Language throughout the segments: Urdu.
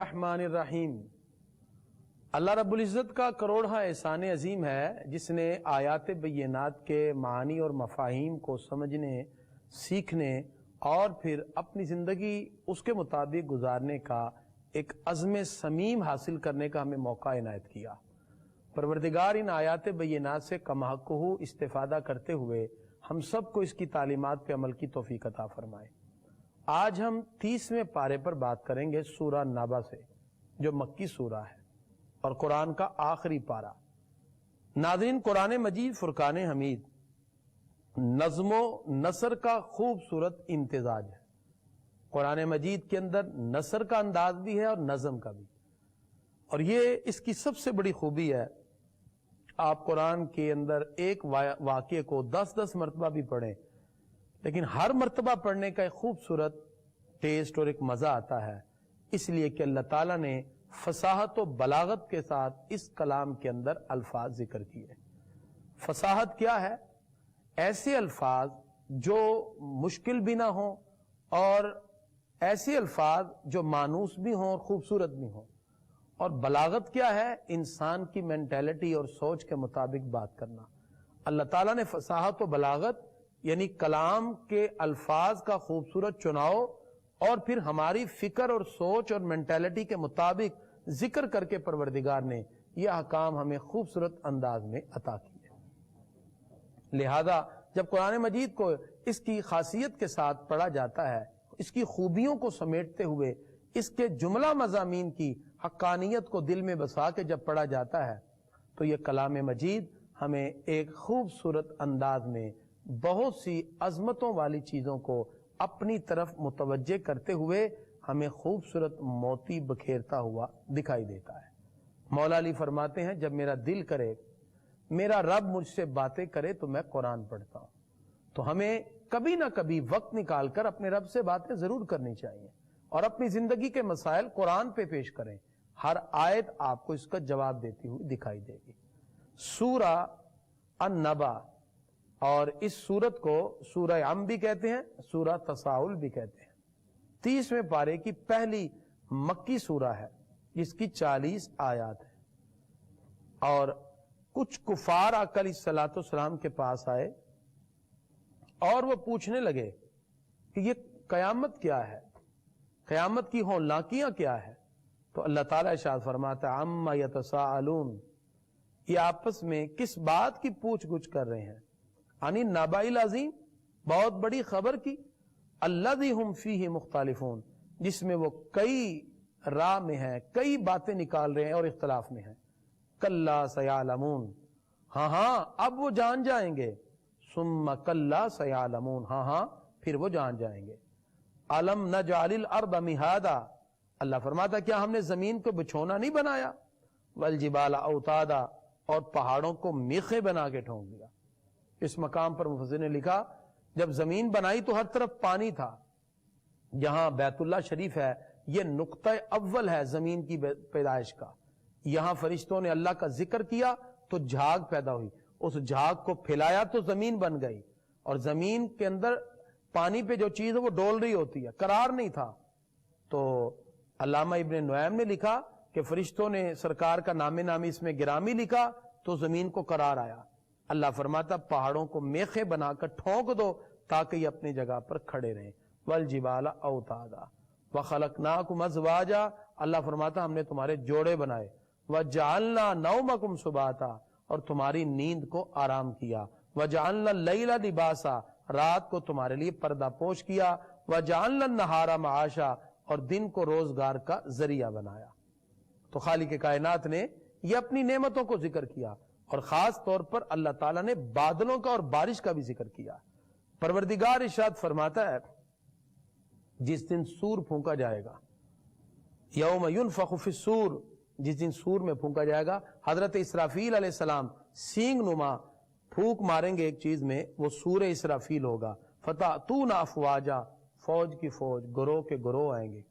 الرحمن الرحیم۔ اللہ رب العزت کا کروڑہ احسان عظیم ہے جس نے آیات بینات کے معانی اور مفاہیم کو سمجھنے، سیکھنے اور پھر اپنی زندگی اس کے مطابق گزارنے کا ایک عزم صمیم حاصل کرنے کا ہمیں موقع عنایت کیا۔ پروردگار ان آیات بینات سے کما حقہ استفادہ کرتے ہوئے ہم سب کو اس کی تعلیمات پہ عمل کی توفیق عطا فرمائے۔ آج ہم 30ویں پارے پر بات کریں گے سورہ نبا سے، جو مکی سورہ ہے اور قرآن کا آخری پارہ۔ ناظرین، قرآن مجید فرقان حمید نظم و نثر کا خوبصورت امتزاج ہے۔ قرآن مجید کے اندر نثر کا انداز بھی ہے اور نظم کا بھی، اور یہ اس کی سب سے بڑی خوبی ہے۔ آپ قرآن کے اندر ایک واقعے کو 10 مرتبہ بھی پڑھیں، لیکن ہر مرتبہ پڑھنے کا ایک خوبصورت ٹیسٹ اور ایک مزہ آتا ہے، اس لیے کہ اللہ تعالیٰ نے فصاحت و بلاغت کے ساتھ اس کلام کے اندر الفاظ ذکر کیے۔ فصاحت کیا ہے؟ ایسے الفاظ جو مشکل بھی نہ ہوں اور ایسے الفاظ جو مانوس بھی ہوں اور خوبصورت بھی ہوں۔ اور بلاغت کیا ہے؟ انسان کی مینٹیلٹی اور سوچ کے مطابق بات کرنا۔ اللہ تعالیٰ نے فصاحت و بلاغت یعنی کلام کے الفاظ کا خوبصورت چناؤ اور پھر ہماری فکر اور سوچ اور مینٹیلٹی کے مطابق ذکر کر کے پروردگار نے یہ احکام ہمیں خوبصورت انداز میں عطا کیے۔ لہذا جب قرآن مجید کو اس کی خاصیت کے ساتھ پڑھا جاتا ہے، اس کی خوبیوں کو سمیٹتے ہوئے اس کے جملہ مضامین کی حقانیت کو دل میں بسا کے جب پڑھا جاتا ہے، تو یہ کلام مجید ہمیں ایک خوبصورت انداز میں بہت سی عظمتوں والی چیزوں کو اپنی طرف متوجہ کرتے ہوئے ہمیں خوبصورت موتی بکھیرتا ہوا دکھائی دیتا ہے۔ مولا علی فرماتے ہیں، جب میرا دل کرے، میرا رب مجھ سے باتیں کرے تو میں قرآن پڑھتا ہوں۔ تو ہمیں کبھی نہ کبھی وقت نکال کر اپنے رب سے باتیں ضرور کرنی چاہیے اور اپنی زندگی کے مسائل قرآن پہ پیش کریں۔ ہر آیت آپ کو اس کا جواب دیتی ہوئی دکھائی دے گی۔ سورہ النبا، اور اس سورت کو سورہ ام بھی کہتے ہیں، سورہ تساؤل بھی کہتے ہیں۔ 30ویں پارے کی پہلی مکی سورہ ہے جس کی 40 آیات ہیں۔ اور کچھ کفار آقا علیہ الصلوۃ والسلام کے پاس آئے اور وہ پوچھنے لگے کہ یہ قیامت کیا ہے، قیامت کی ہولناکیاں کیا ہے؟ تو اللہ تعالیٰ ارشاد فرماتا ہے، عما یتساءلون، یہ آپس میں کس بات کی پوچھ گچھ کر رہے ہیں؟ انی النبأ العظیم، بہت بڑی خبر کی، الذی ہم فیہ مختلفون، جس میں وہ کئی راہ میں ہیں، کئی باتیں نکال رہے ہیں اور اختلاف میں ہیں۔ کلا سیعلمون، ہاں اب وہ جان جائیں گے۔ ثم کلا سیعلمون، ہاں پھر وہ جان جائیں گے۔ الم نجعل الارض مہادا، اللہ فرماتا کیا ہم نے زمین کو بچھونا نہیں بنایا؟ والجبال اوتادا، اور پہاڑوں کو میخیں بنا کے ٹھونک دیا۔ اس مقام پر مفسر نے لکھا، جب زمین بنائی تو ہر طرف پانی تھا۔ جہاں بیت اللہ شریف ہے، یہ نقطہ اول ہے زمین کی پیدائش کا۔ یہاں فرشتوں نے اللہ کا ذکر کیا تو جھاگ پیدا ہوئی، اس جھاگ کو پھیلایا تو زمین بن گئی، اور زمین کے اندر پانی پہ جو چیز ہے وہ ڈول رہی ہوتی ہے، قرار نہیں تھا۔ تو علامہ ابن نعیم نے لکھا کہ فرشتوں نے سرکار کا نام نامی اس میں گرامی لکھا تو زمین کو قرار آیا۔ اللہ فرماتا پہاڑوں کو میخیں بنا کر ٹھونک دو تاکہ یہ اپنی جگہ پر کھڑے رہیں۔ والجبال اوتادا وخلقناکم ازواجا، اللہ فرماتا ہم نے تمہارے جوڑے بنائے۔ وجعلنا نومکم سباتا، اور تمہاری نیند کو آرام کیا۔ وجعلنا اللیل لباسا، رات کو تمہارے لیے پردہ پوش کیا۔ وجعلنا النہار معاشا، اور دن کو روزگار کا ذریعہ بنایا۔ تو خالق کائنات نے یہ اپنی نعمتوں کو ذکر کیا، اور خاص طور پر اللہ تعالیٰ نے بادلوں کا اور بارش کا بھی ذکر کیا۔ پروردگار ارشاد فرماتا ہے، جس دن سور پھونکا جائے گا، یوم ینفخ فی الصور، جس دن سور میں پھونکا جائے گا، حضرت اسرافیل علیہ السلام سینگ نما پھونک ماریں گے ایک چیز میں، وہ سور اسرافیل ہوگا۔ فتأتون افواجا، فوج کی فوج، گروہ کے گروہ آئیں گے۔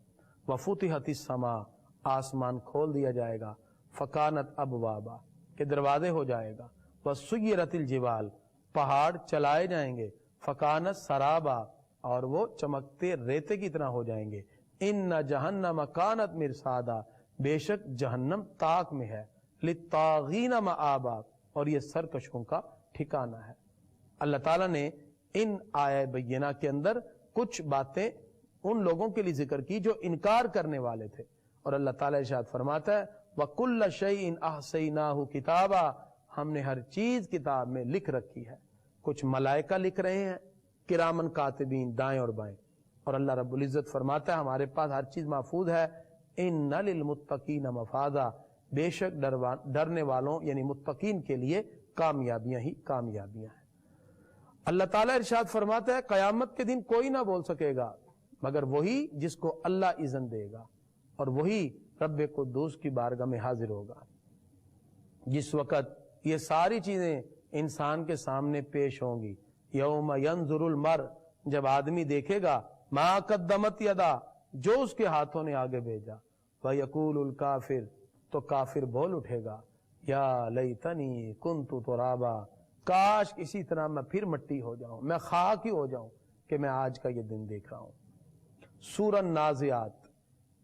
وفتحت السماء، آسمان کھول دیا جائے گا۔ فکانت ابوابا، کہ دروازے ہو جائے گا۔ وسیرت الجبال، پہاڑ چلائے جائیں گے۔ فکانت سرابا، اور وہ چمکتے ریتے کی طرح ہو جائیں گے۔ ان جہنم کانت مرصادا، بے شک جہنم طاق میں ہے، للطاغین مآبا، اور یہ سرکشوں کا ٹھکانہ ہے۔ اللہ تعالیٰ نے ان آیہ بینہ کے اندر کچھ باتیں ان لوگوں کے لیے ذکر کی جو انکار کرنے والے تھے، اور اللہ تعالیٰ ارشاد فرماتا ہے وَكُلَّ شَيْءٍ أَحْصَيْنَاهُ كِتَابًا، ہم نے ہر چیز کتاب میں لکھ رکھی ہے۔ کچھ ملائکہ لکھ رہے ہیں، کرامن کاتبین، دائیں اور بائیں، اور اللہ رب العزت فرماتا ہے ہمارے پاس ہر چیز محفوظ ہے۔ إِنَّ لِلْمُتَّقِينَ مَفَازًا، بے شک ڈرنے والوں یعنی متقین کے لیے کامیابیاں ہی کامیابیاں ہیں۔ اللہ تعالیٰ ارشاد فرماتا ہے قیامت کے دن کوئی نہ بول سکے گا مگر وہی جس کو اللہ اذن دے گا، اور وہی رب قدوس کی بارگاہ میں حاضر ہوگا۔ جس وقت یہ ساری چیزیں انسان کے سامنے پیش ہوں گی، یوم ینظر المرء، جب آدمی دیکھے گا ما قدمت یدا، جو اس کے ہاتھوں نے آگے بھیجا، وَيَقُولُ الْكَافِرُ، تو کافر بول اٹھے گا یا لیتنی کنت ترابا، کاش اسی طرح میں پھر مٹی ہو جاؤں، میں خاک ہی ہو جاؤں کہ میں آج کا یہ دن دیکھ رہا ہوں۔ سورہ نازعات،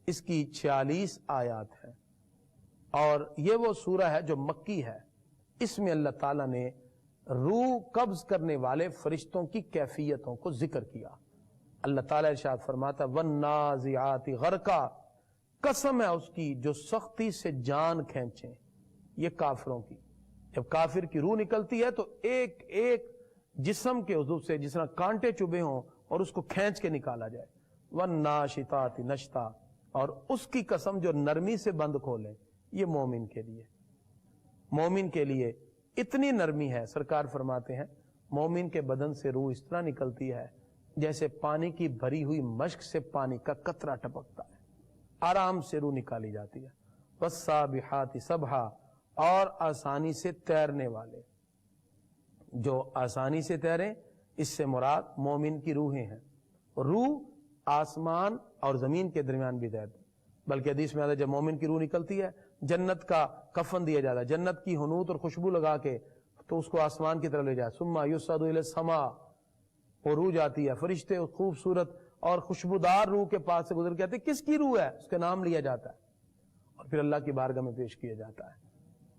اس کی 46 آیات ہیں، اور یہ وہ سورہ ہے جو مکی ہے۔ اس میں اللہ تعالیٰ نے روح قبض کرنے والے فرشتوں کی کیفیتوں کو ذکر کیا۔ اللہ تعالیٰ ارشاد فرماتا وَالنَّازِعَاتِ غَرْقًا، قسم ہے اس کی جو سختی سے جان کھینچیں۔ یہ کافروں کی، جب کافر کی روح نکلتی ہے تو ایک ایک جسم کے عضو سے جس طرح کانٹے چبھے ہوں اور اس کو کھینچ کے نکالا جائے۔ وَالنَّاشِطَاتِ نشطا، اور اس کی قسم جو نرمی سے بند کھولے۔ یہ مومن کے لیے، مومن کے لیے اتنی نرمی ہے، سرکار فرماتے ہیں مومن کے بدن سے روح اس طرح نکلتی ہے جیسے پانی کی بھری ہوئی مشک سے پانی کا قطرہ ٹپکتا ہے، آرام سے روح نکالی جاتی ہے۔ وَالسَّابِحَاتِ سَبْحًا، اور آسانی سے تیرنے والے، جو آسانی سے تیریں، اس سے مراد مومن کی روحیں ہیں۔ روح آسمان اور زمین کے درمیان بھی تیرتی، بلکہ حدیث میں آتا ہے جب مومن کی روح نکلتی ہے جنت کا کفن دیا جاتا ہے، جنت کی حنوط اور خوشبو لگا کے تو اس کو آسمان کی طرف لے جائے، ثم یصعد الی السماء، وہ روح جاتی ہے، فرشتے اس خوبصورت اور خوشبودار روح کے پاس سے گزر کے آتے ہیں، کس کی روح ہے؟ اس کے نام لیا جاتا ہے اور پھر اللہ کی بارگاہ میں پیش کیا جاتا ہے۔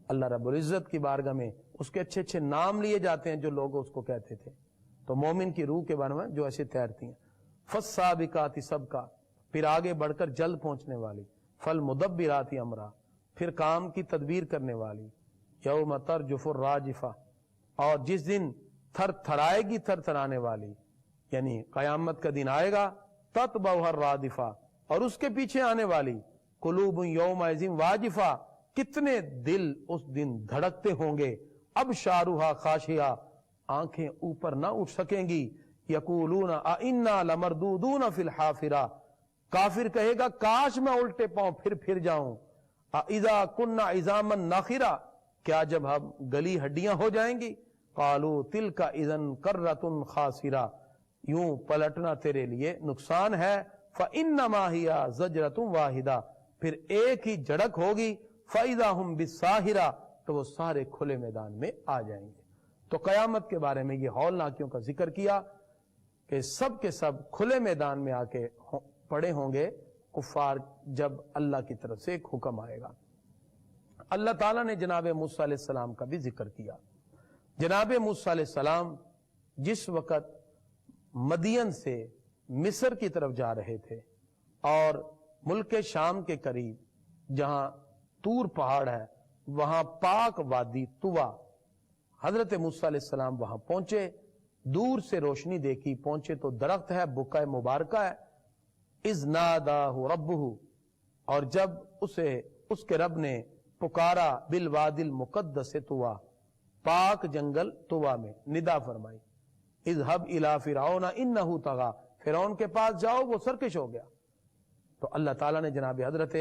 اللہ رب العزت کی بارگاہ میں اس کے اچھے اچھے نام لیے جاتے ہیں جو لوگ اس کو کہتے تھے۔ تو مومن کی روح کے بارے میں جو ایسے تیرتی ہیں۔ فالسابقات سبقا، پھر آگے بڑھ کر جلد پہنچنے والی، فالمدبرات امرا، پھر کام کی تدبیر کرنے والی، یوم ترجف الراجفہ، اور جس دن تھر تھرائے گی تھر تھرانے والی، یعنی قیامت کا دن آئے گا، تتبعها الرادفہ، اور اس کے پیچھے آنے والی، قلوب یومئذ واجفہ، کتنے دل اس دن دھڑکتے ہوں گے، اب شارها خاشعہ، آنکھیں اوپر نہ اٹھ سکیں گی، یقولون انا لمردودون فی الحافرہ، کافر کہے گا کاش میں الٹے پاؤں پھر جاؤں، اذا کننا عظاما ناخرہ، کیا جب ہم گلی ہڈیاں ہو جائیں گی، قالوا تلک اذا کرۃ خاسرہ، یوں پلٹنا تیرے لیے نقصان ہے، فانما ہی زجرۃ واحدہ، پھر ایک ہی جھڑک ہوگی، فاذا هم بالساہرہ، تو وہ سارے کھلے میدان میں آ جائیں گے۔ تو قیامت کے بارے میں یہ ہولناکیوں کا ذکر کیا کہ سب کے سب کھلے میدان میں آ کے پڑے ہوں گے کفار، جب اللہ کی طرف سے ایک حکم آئے گا۔ اللہ تعالیٰ نے جناب موسیٰ علیہ السلام کا بھی ذکر کیا۔ جناب موسیٰ علیہ السلام جس وقت مدین سے مصر کی طرف جا رہے تھے اور ملک شام کے قریب جہاں طور پہاڑ ہے وہاں پاک وادی طوا، حضرت موسیٰ علیہ السلام وہاں پہنچے، دور سے روشنی دیکھی، پہنچے تو درخت ہے، بقع مبارکہ ہے، اذ ناداہ ربہ، اور جب اس کے رب نے پکارا بالوادی المقدس طوا، پاک جنگل طوا میں ندا فرمائی، اذهب الی فرعون انہ طغی، فرعون کے پاس جاؤ وہ سرکش ہو گیا۔ تو اللہ تعالیٰ نے جناب حضرت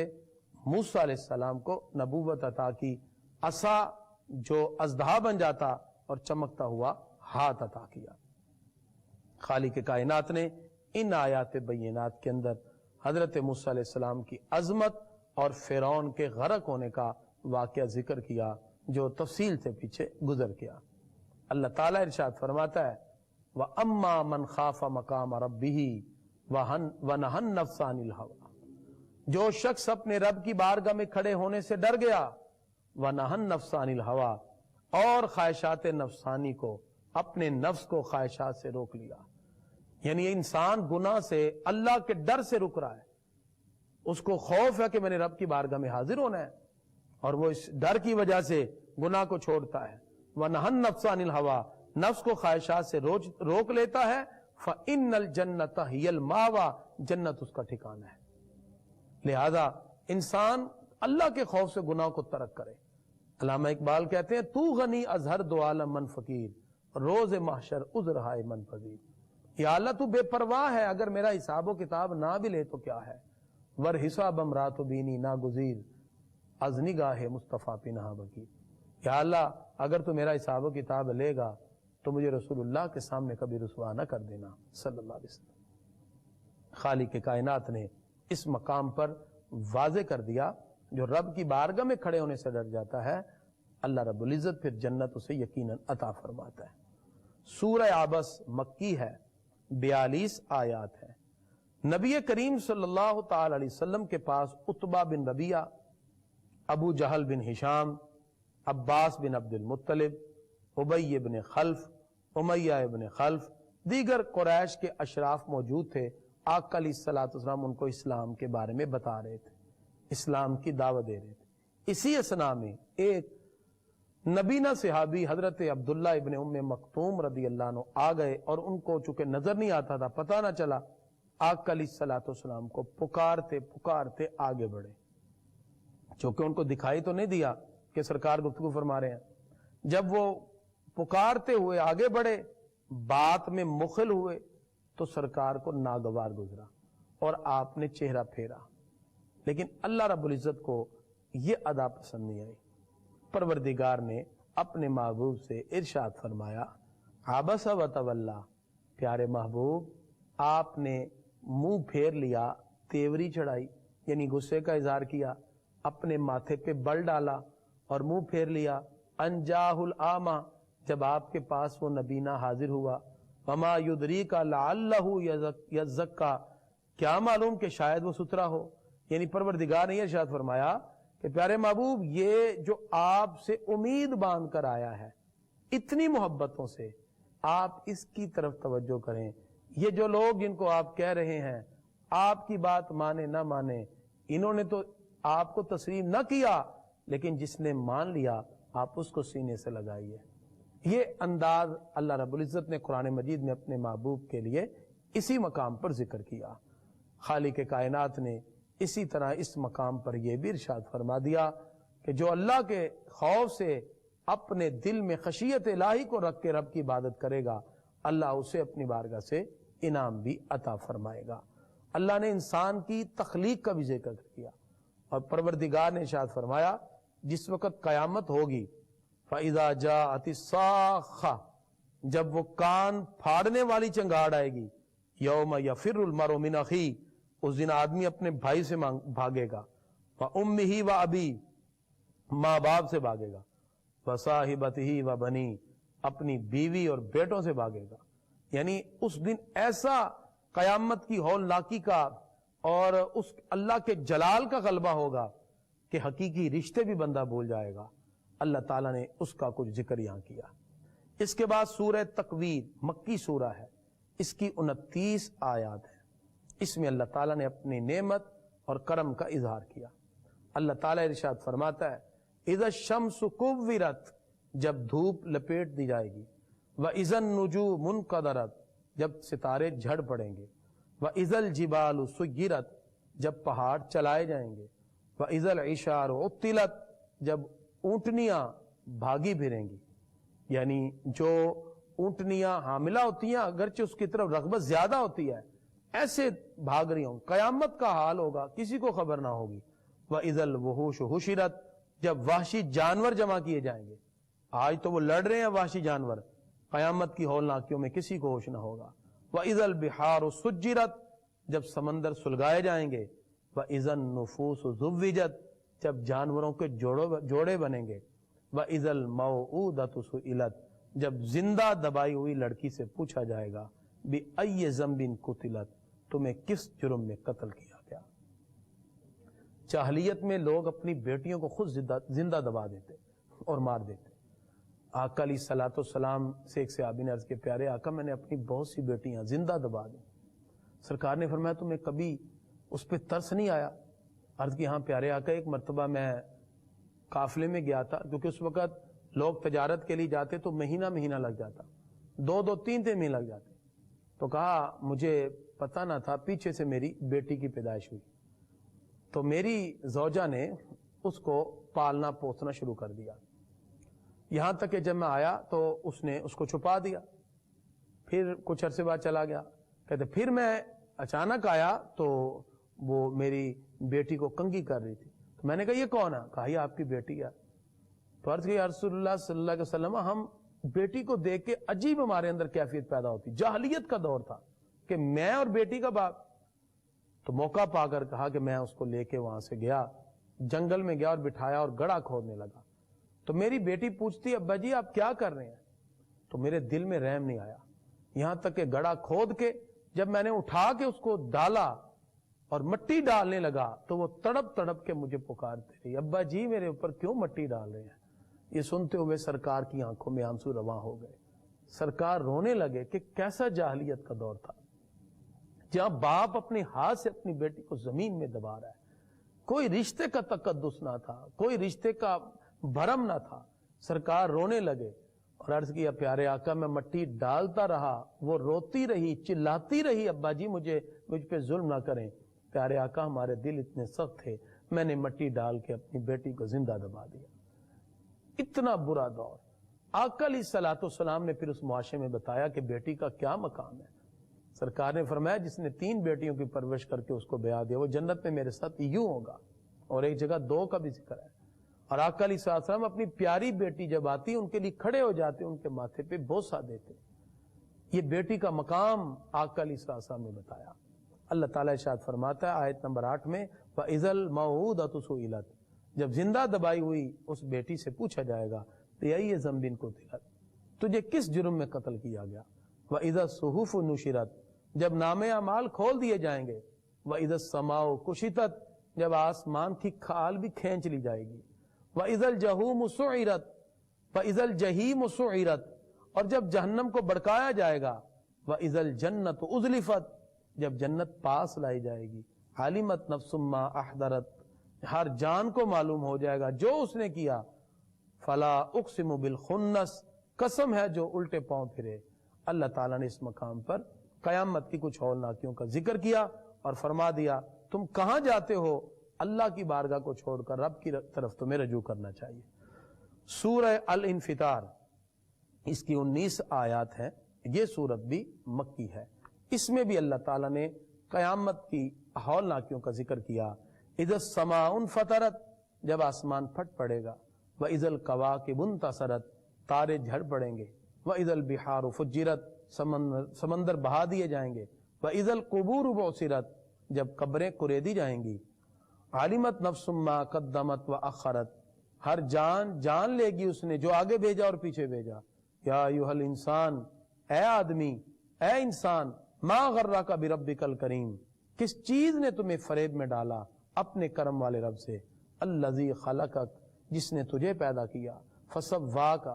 موسیٰ علیہ السلام کو نبوت عطا کی، عصا جو اژدہا بن جاتا اور چمکتا ہوا ہاتھ عطا کیا۔ خالق کائنات نے ان آیات بینات کے اندر حضرت موسیٰ علیہ السلام کی عظمت اور فرعون کے غرق ہونے کا واقعہ ذکر کیا جو تفصیل سے پیچھے گزر گیا۔ اللہ تعالیٰ ارشاد فرماتا ہے وَأَمَّا مَنْ خَافَ مَقَامَ رَبِّهِ وَنَهَى النَّفْسَ عَنِ الْهَوَىٰ، جو شخص اپنے رب کی بارگاہ میں کھڑے ہونے سے ڈر گیا، وَنَهَا النَّفْسَ عَنِ الْهَوَىٰ، اور خواہشات نفسانی کو، اپنے نفس کو خواہشات سے روک لیا. یعنی انسان گناہ سے اللہ کے ڈر سے رک رہا ہے، اس کو خوف ہے کہ میں نے رب کی بارگاہ میں حاضر ہونا ہے، اور وہ اس ڈر کی وجہ سے گناہ کو چھوڑتا ہے. وَنَهَا النَّفْسَ عَنِ الْهَوَىٰ، نفس کو خواہشات سے روک لیتا ہے. فَإِنَّ الْجَنَّةَ هِيَ الْمَأْوَىٰ، جنت اس کا ٹھکانہ ہے. لہذا انسان اللہ کے خوف سے گناہ کو ترک کرے. علامہ اقبال کہتے ہیں تو غنی از ہر دو عالم من فقیر، روز محشر عذر ہائے من پذیر. یا اللہ تو بے پرواہ ہے، اگر میرا حساب و کتاب نہ بھی لے تو کیا ہے. ور حساب امرات و بینی ناگزیر، از نگاہ مصطفیٰ پنہا بگیر. یا اللہ اگر تو میرا حساب و کتاب لے گا تو مجھے رسول اللہ کے سامنے کبھی رسوا نہ کر دینا صلی اللہ علیہ وسلم. خالق کائنات نے اس مقام پر واضح کر دیا، جو رب کی بارگاہ میں کھڑے ہونے سے ڈر جاتا ہے، اللہ رب العزت پھر جنت اسے یقیناً عطا فرماتا ہے. سورہ عبس مکی ہے، 42 آیات ہے. نبی کریم صلی اللہ تعالی علیہ وسلم کے پاس عتبہ بن ربیعہ، ابو جہل بن ہشام، عباس بن عبد المطلب، ابی بن خلف، امیہ بن خلف، دیگر قریش کے اشراف موجود تھے. آقا علیہ الصلوۃ والسلام ان کو اسلام کے بارے میں بتا رہے تھے، اسلام کی دعوت دے رہے تھے. اسی اسنا میں ایک نبینہ صحابی حضرت عبداللہ ابن ام مکتوم رضی اللہ عنہ آ گئے، اور ان کو چونکہ نظر نہیں آتا تھا، پتہ نہ چلا. آقا علیہ الصلوۃ والسلام کو پکارتے آگے بڑھے، چونکہ ان کو دکھائی تو نہیں دیا کہ سرکار گفتگو فرما رہے ہیں. جب وہ پکارتے ہوئے آگے بڑھے، بات میں مخل ہوئے، تو سرکار کو ناگوار گزرا اور آپ نے چہرہ پھیرا. لیکن اللہ رب العزت کو یہ ادا پسند نہیں آئی. پروردگار نے اپنے محبوب سے ارشاد فرمایا، عبس و تولی، پیارے محبوب آپ نے منہ پھیر لیا، تیوری چڑھائی، یعنی غصے کا اظہار کیا، اپنے ماتھے پہ بل ڈالا اور منہ پھیر لیا. انجاہ الاعمی، جب آپ کے پاس وہ نبینہ حاضر ہوا. وما یدریک لعلہ یزکا، کیا معلوم کہ شاید وہ ستھرا ہو. یعنی پروردگار نے یہ ارشاد فرمایا کہ پیارے محبوب یہ جو آپ سے امید باندھ کر آیا ہے اتنی محبتوں سے، آپ اس کی طرف توجہ کریں. یہ جو لوگ جن کو آپ کہہ رہے ہیں آپ کی بات مانے نہ مانے، انہوں نے تو آپ کو تسلیم نہ کیا، لیکن جس نے مان لیا آپ اس کو سینے سے لگائیے. یہ انداز اللہ رب العزت نے قرآن مجید میں اپنے محبوب کے لیے اسی مقام پر ذکر کیا. خالق کائنات نے اسی طرح اس مقام پر یہ بھی ارشاد فرما دیا کہ جو اللہ کے خوف سے اپنے دل میں خشیت الہی کو رکھ کے رب کی عبادت کرے گا، اللہ اسے اپنی بارگاہ سے انعام بھی عطا فرمائے گا. اللہ نے انسان کی تخلیق کا بھی ذکر کیا، اور پروردگار نے ارشاد فرمایا جس وقت قیامت ہوگی، فَإِذَا جَاءَتِ الصَّاخَّةُ، جب وہ کان پھاڑنے والی چنگاڑ آئے گی، یوم یفر المرء من اخیہ، اس دن آدمی اپنے بھائی سے بھاگے گا، وَأُمِّهِ وَأَبِيهِ، ماں باپ سے بھاگے گا، وَصَاحِبَتِهِ وَبَنِيهِ، اپنی بیوی اور بیٹوں سے بھاگے گا. یعنی اس دن ایسا قیامت کی ہولناکی کا اور اس اللہ کے جلال کا غلبہ ہوگا کہ حقیقی رشتے بھی بندہ بھول جائے گا. اللہ تعالیٰ نے اس کا کچھ ذکر یہاں کیا. اس کے بعد سورہ تکویر مکی سورہ ہے، اس کی 29 آیات ہیں. اس میں اللہ تعالیٰ نے اپنی نعمت اور کرم کا اظہار کیا. اللہ تعالیٰ ارشاد فرماتا ہے اذا الشمس کورت، جب دھوپ لپیٹ دی جائے گی، واذا النجوم انقدرت، جب ستارے جھڑ پڑیں گے، واذا الجبال سیرت، جب پہاڑ چلائے جائیں گے، واذا العشار عطلت، جب اونٹنیاں بھاگی پھریں گی. یعنی جو اونٹنیاں حاملہ ہوتی ہیں اگرچہ اس کی طرف رغبت زیادہ ہوتی ہے، ایسے بھاگ رہی ہوں، قیامت کا حال ہوگا کسی کو خبر نہ ہوگی. وَإِذَا الْوُحُوشُ حُشِرَتْ، جب وحشی جانور جمع کیے جائیں گے. آج تو وہ لڑ رہے ہیں وحشی جانور، قیامت کی ہولناکیوں میں کسی کو ہوش نہ ہوگا. وَإِذَا الْبِحَارُ سُجِّرَتْ، جب سمندر سلگائے جائیں گے. وَإِذَا النُّفُوسُ زُوِّجَتْ، جب جانوروں کے جوڑے بنیں گے. وَإِذَا الْمَوْءُودَةُ سُئِلَتْ، جب زندہ دبائی ہوئی لڑکی سے پوچھا جائے گا بِأَيِّ ذَنبٍ قُتِلَتْ، تمہیں کس جرم میں قتل کیا گیا. جاہلیت میں لوگ اپنی بیٹیوں کو خود زندہ دبا دیتے اور مار دیتے. آقا علیہ الصلوۃ والسلام سے ایک صحابی نے عرض کیا پیارے آقا میں نے اپنی بہت سی بیٹیاں زندہ دبا دی. سرکار نے فرمایا تمہیں کبھی اس پہ ترس نہیں آیا؟ عرض کی ہاں پیارے آقا ایک مرتبہ میں قافلے میں گیا تھا, کیونکہ اس وقت لوگ تجارت کے لیے جاتے تو مہینہ لگ جاتا, 2-3 مہینے لگ جاتے. تو کہا مجھے پتہ نہ تھا, پیچھے سے میری بیٹی کی پیدائش ہوئی تو میری زوجہ نے اس کو پالنا پوسنا شروع کر دیا, یہاں تک کہ جب میں آیا تو اس نے اس کو چھپا دیا. پھر کچھ عرصے بعد چلا گیا, کہتے پھر میں اچانک آیا تو وہ میری بیٹی کو کنگھی کر رہی تھی. تو میں نے کہا یہ کون ہے؟ کہا یہ آپ کی بیٹی ہے. تو عرض کی یا رسول اللہ صلی اللہ علیہ وسلم ہم بیٹی کو دیکھ کے عجیب ہمارے اندر کیفیت پیدا ہوتی, جاہلیت کا دور تھا کہ میں اور بیٹی کا باپ. تو موقع پا کر کہا کہ میں اس کو لے کے وہاں سے گیا, جنگل میں گیا اور بٹھایا اور گڑھا کھودنے لگا. تو میری بیٹی پوچھتی ابا جی آپ کیا کر رہے ہیں؟ تو میرے دل میں رحم نہیں آیا, یہاں تک کہ گڑھا کھود کے جب میں نے اٹھا کے اس کو ڈالا اور مٹی ڈالنے لگا تو وہ تڑپ تڑپ کے مجھے پکارتے رہی, ابا جی میرے اوپر کیوں مٹی ڈال رہے ہیں؟ یہ سنتے ہوئے سرکار کی آنکھوں میں آنسو رواں ہو گئے. سرکار رونے لگے کہ کیسا جاہلیت کا دور تھا جہاں باپ اپنے ہاتھ سے اپنی بیٹی کو زمین میں دبا رہا ہے. کوئی رشتے کا تقدس نہ تھا, کوئی رشتے کا بھرم نہ تھا. سرکار رونے لگے اور عرض کیا پیارے آقا میں مٹی ڈالتا رہا, وہ روتی رہی, چلاتی رہی ابا جی مجھ پہ ظلم نہ کریں. پیارے آقا ہمارے دل اتنے سخت تھے, میں نے مٹی ڈال کے اپنی بیٹی کو زندہ دبا دیا. اتنا برا دور. آقا علیہ الصلوۃ والسلام نے پھر اس معاشرے میں بتایا کہ بیٹی کا کیا مقام ہے. سرکار نے فرمایا جس نے 3 بیٹیوں کی پرورش کر کے اس کو بیاہ دیا وہ جنت میں میرے ساتھ یوں ہوگا, اور ایک جگہ 2 کا بھی ذکر ہے. اور آقا علیہ الصلوۃ والسلام اپنی پیاری بیٹی جب آتی ان کے لیے کھڑے ہو جاتے, ان کے ماتھے پہ بوسہ دیتے. یہ بیٹی کا مقام آقا علیہ الصلوۃ والسلام نے بتایا. اللہ تعالیٰ ارشاد فرماتا ہے آیت نمبر 8 میں وَإِذَا الْمَوْءُودَةُ سُئِلَتْ, جب زندہ دبائی ہوئی اس بیٹی سے پوچھا جائے گا بِأَيِّ ذَنبٍ قُتِلَتْ, تجھے کس جرم میں قتل کیا گیا. وَإِذَا الصُّحُفُ نُشِرَتْ, جب نامے اعمال کھول دیے جائیں گے. وَإِذَا السَّمَاءُ كُشِطَتْ, جب آسمان کی کھال بھی کھینچ لی جائے گی. وَإِذَا الْجَحِيمُ سُعِرَتْ وَإِذَا الْجَحِيمُ سُعِرَتْ, اور جب جہنم کو بڑکایا جائے گا. وَإِذَا الْجَنَّةُ أُزْلِفَتْ, جب جنت پاس لائی جائے گی. عَلِمَتْ نَفْسٌ مَّا أَحْضَرَتْ, ہر جان کو معلوم ہو جائے گا جو اس نے کیا. فَلَا أُقْسِمُ بِالْخُنَّسِ, قسم ہے جو الٹے پاؤں پھرے. اللہ تعالیٰ نے اس مقام پر قیامت کی کچھ ہولناکیوں کا ذکر کیا اور فرما دیا تم کہاں جاتے ہو, اللہ کی بارگاہ کو چھوڑ کر رب کی طرف تمہیں رجوع کرنا چاہیے. سورہ الانفطار, اس کی 19 آیات ہیں. یہ سورت بھی مکی ہے. اس میں بھی اللہ تعالیٰ نے قیامت کی ہولناکیوں کا ذکر کیا. اذا السماء انفطرت, جب آسمان پھٹ پڑے گا. واذا الکواکب انتصرت, تارے جھڑ پڑیں گے. واذا البحار فجرت, سمندر بہا دیے جائیں گے. واذا القبور بعثرت, جب قبریں کریدی جائیں گی. علمت نفس ما قدمت واخرت, ہر جان لے گی اس نے جو آگے بھیجا اور پیچھے بھیجا. یا ایھا الانسان, اے آدمی, اے انسان, ما غرک بربک الکریم, کس چیز نے تمہیں فریب میں ڈالا اپنے کرم والے رب سے. الذی خلقک, جس نے تجھے پیدا کیا. فسواک,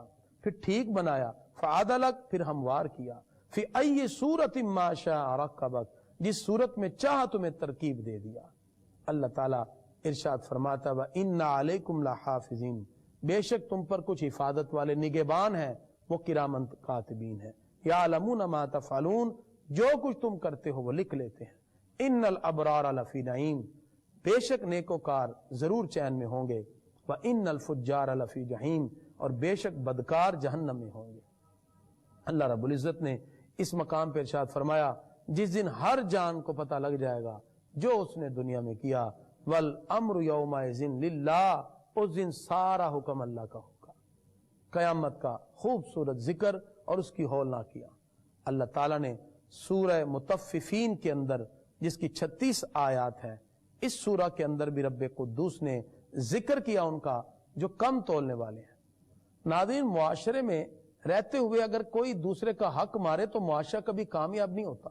پھر ٹھیک بنایا. فعدلک, پھر ہموار کیا. فی ای صورت ما شاء رکبک, جس صورت میں چاہا تمہیں ترکیب دے دیا. اللہ تعالیٰ ارشاد فرماتا وَإِنَّ عَلَيْكُمْ لَحَافِظِينَ, بے شک تم پر کچھ حفاظت والے نگہبان ہیں, وہ کرامن کاتبین ہیں. یعلمون ما تفعلون, جو کچھ تم کرتے ہو وہ لکھ لیتے ہیں. ان الابرار لفی نعیم, بے شک نیکوکار ضرور چین میں ہوں گے. وان الفجار لفی جحیم, اور بے شک بدکار جہنم میں ہوں گے. اللہ رب العزت نے اس مقام پہ ارشاد فرمایا جس دن ہر جان کو پتہ لگ جائے گا جو اس نے دنیا میں کیا. والامر یومئذ للہ, اس دن سارا حکم اللہ کا ہوگا. قیامت کا خوبصورت ذکر اور اس کی ہولناکیاں اللہ تعالیٰ نے سورہ مطففین کے اندر, جس کی 36 آیات ہیں, اس سورہ کے اندر بھی رب قدوس نے ذکر کیا ان کا جو کم تولنے والے ہیں. ناظرین, معاشرے میں رہتے ہوئے اگر کوئی دوسرے کا حق مارے تو معاشرہ کبھی کامیاب نہیں ہوتا.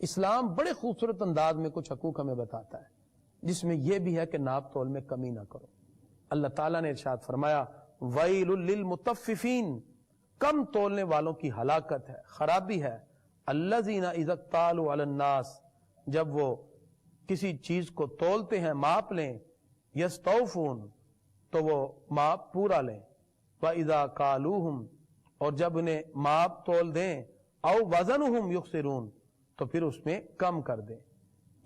اسلام بڑے خوبصورت انداز میں کچھ حقوق ہمیں بتاتا ہے. جس میں یہ بھی ہے کہ ناپ تول میں کمی نہ کرو۔ اللہ تعالیٰ نے ارشاد فرمایا وَيْلٌ لِّلْمُطَفِّفِينَ، کم تولنے والوں کی ہلاکت ہے، خرابی ہے۔ الَّذِينَ إِذَا اكْتَالُوا عَلَى النَّاسِ، جب وہ کسی چیز کو تولتے ہیں، ماپ لیں، يَسْتَوْفُونَ، تو وہ ماپ پورا لیں، وَإِذَا كَالُوهُمْ، اور جب انہیں ماپ تول دیں، أَوْ وَزَنُهُمْ يُخْسِرُونَ، تو پھر اس میں کم کر دیں۔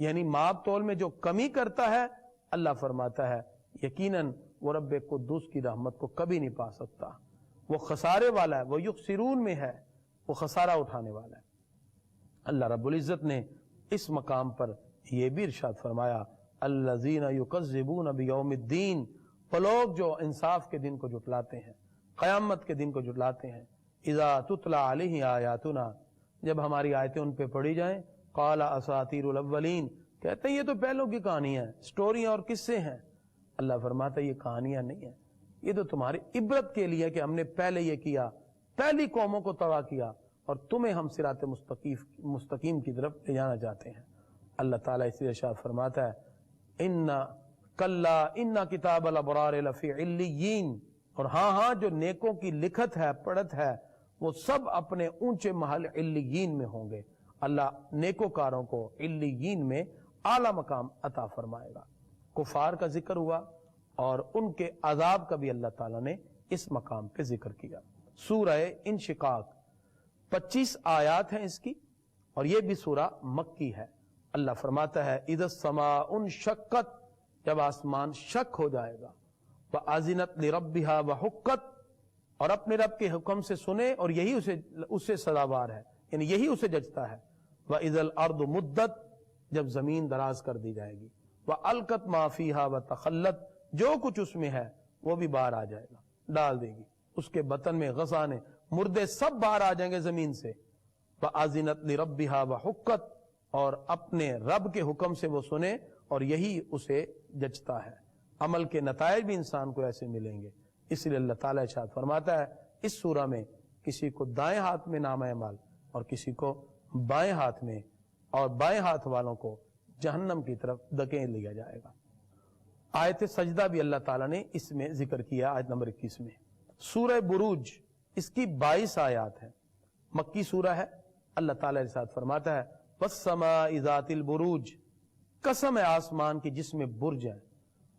یعنی ماپ تول میں جو کمی کرتا ہے، اللہ فرماتا ہے یقیناً وہ رب قدوس کی رحمت کو کبھی نہیں پا سکتا، وہ خسارے والا ہے، وہ یخسرون میں ہے، وہ خسارہ اٹھانے والا ہے۔ اللہ رب العزت نے اس مقام پر یہ بھی ارشاد فرمایا الذین یکذبون بیوم الدین، وہ لوگ جو انصاف کے دن کو جھٹلاتے ہیں، قیامت کے دن کو جھٹلاتے ہیں۔ اذا تتلی علیہ آیاتنا، جب ہماری آیتیں ان پہ پڑھی جائیں، قال اساطیر الاولین، کہتے ہیں یہ تو پہلوں کی کہانیاں ہیں، سٹوریاں اور قصے ہیں۔ اللہ فرماتا ہے یہ کہانیاں نہیں ہیں، یہ تو تمہاری عبرت کے لیے کہ ہم نے پہلے یہ کیا، پہلی قوموں کو تباہ کیا، اور تمہیں ہم صراط مستقیم کی طرف لے جانا چاہتے ہیں۔ اللہ تعالیٰ اس لیے ارشاد فرماتا ہے ان کتاب الابرار لفی علیین، اور ہاں جو نیکوں کی لکھت ہے، پڑھت ہے، وہ سب اپنے اونچے محل علیین میں ہوں گے۔ اللہ نیکوکاروں کو علیین میں اعلی مقام عطا فرمائے گا۔ کفار کا ذکر ہوا اور ان کے عذاب کا بھی اللہ تعالیٰ نے اس مقام پہ ذکر کیا۔ سورہ انشقاق 25 آیات ہیں اس کی، اور یہ بھی سورہ مکی ہے۔ اللہ فرماتا ہے اذا السماء انشقت، جب آسمان شک ہو جائے گا، وَأَذِنَتْ لِرَبِّهَا وَحُقَّتْ، اور اپنے رب کے حکم سے سنے، اور یہی اسے سزاوار ہے، یعنی یہی اسے ججتا ہے۔ وَإِذَا الْأَرْضُ مُدَّتْ، جب زمین دراز کر دی جائے گی، وَأَلْقَتْ مَا فِيهَا وَتَخَلَّتْ، جو کچھ اس میں ہے وہ بھی باہر آ جائے گا، ڈال دے گی، اس کے بطن میں غصانے، مردے سب باہر آ جائیں گے زمین سے۔ وَأَذِنَتْ لِرَبِّهَا وَحُقَّتْ، اور اپنے رب کے حکم سے وہ سنے، اور یہی اسے جچتا ہے۔ عمل کے نتائج بھی انسان کو ایسے ملیں گے۔ اس لیے اللہ تعالیٰ ارشاد فرماتا ہے اس سورہ میں کسی کو دائیں ہاتھ میں نامہ اعمال اور کسی کو بائیں ہاتھ میں، اور بائیں ہاتھ والوں کو جہنم کی طرف دھکیل لیا جائے گا۔ آیت سجدہ بھی اللہ تعالیٰ نے اس میں ذکر کیا، آیت نمبر 21 میں۔ سورہ بروج، اس کی 22 آیات ہیں، مکی سورہ ہے۔ اللہ تعالیٰ ارشاد فرماتا ہے وَالسَّمَاءِ ذَاتِ الْبُرُوجِ، قسم ہے آسمان کی جس میں برج ہے۔